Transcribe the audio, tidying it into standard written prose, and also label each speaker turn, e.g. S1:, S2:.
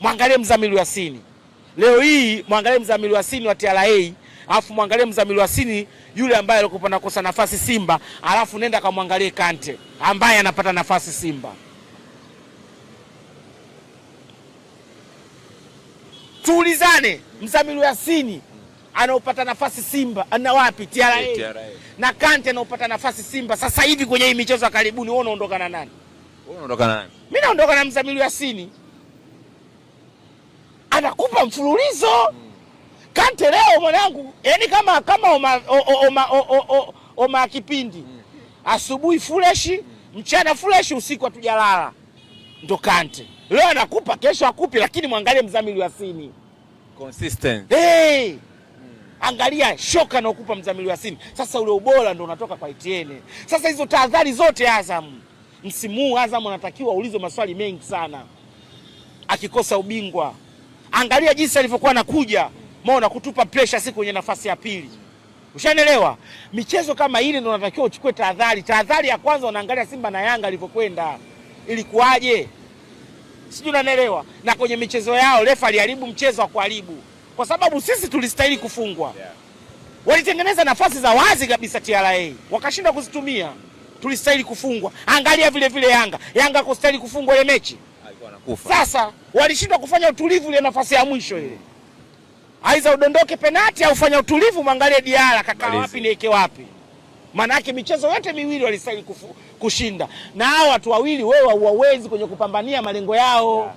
S1: Mwangalie Mzamiru Yasini. Leo hii mwangalie Mzamiru Yasini wa TRA, alafu mwangalie Mzamiru Yasini yule ambaye alikuwa anakosa nafasi Simba, alafu nenda kamwangalie Kante ambaye anapata nafasi Simba. Tuulizane, Mzamiru Yasini anaopata nafasi Simba ana wapi? TRA. Na Kante anaopata nafasi Simba sasa hivi kwenye hii michezo ya karibuni, wewe unaondoka na nani?
S2: Wewe unaondoka na nani? Mimi
S1: naondoka na Mzamiru Yasini. Anakupa mfululizo. Kante leo mwanangu, yani kama oma kipindi. Asubuhi fresh, mchana fresh, usiku hatujalala. Ndo Kante. Leo anakupa, kesho akupi, lakini mwangalie Mzamiru Yasini.
S2: Consistent.
S1: Angalia shoka na ukupa Mzamiru Yasini. Sasa ule ubora ndo unatoka kwa Etienne. Sasa hizo tahadhari zote Azam. Msimu huu Azam anatakiwa ulizo maswali mengi sana. Akikosa ubingwa. Angalia jinsi alivyokuwa anakuja. Maana kutupa pressure siku kwenye nafasi ya pili. Ushanielewa? Michezo kama ile ndo unatakiwa uchukue tahadhari. Tahadhari ya kwanza unaangalia Simba na Yanga alivyokwenda. Ilikuwaje? Sijui unanielewa. Na kwenye michezo yao refa aliharibu mchezo wa kuharibu. Kwa sababu sisi tulistahili kufungwa. Walitengeneza nafasi za wazi kabisa TRA. Wakashinda kuzitumia. Tulistahili kufungwa. Angalia vile vile Yanga kustahili kufungwa ile mechi.
S2: Alikuwa anakufa.
S1: Sasa walishindwa kufanya utulivu ile nafasi ya mwisho ile. Aiza udondoke penati au fanya utulivu, mwangalie Diara kaka wapi niweke wapi. Maana yake michezo yote miwili walistahili kushinda. Na hao watu wawili wewe hauwezi kwenye kupambania malengo yao.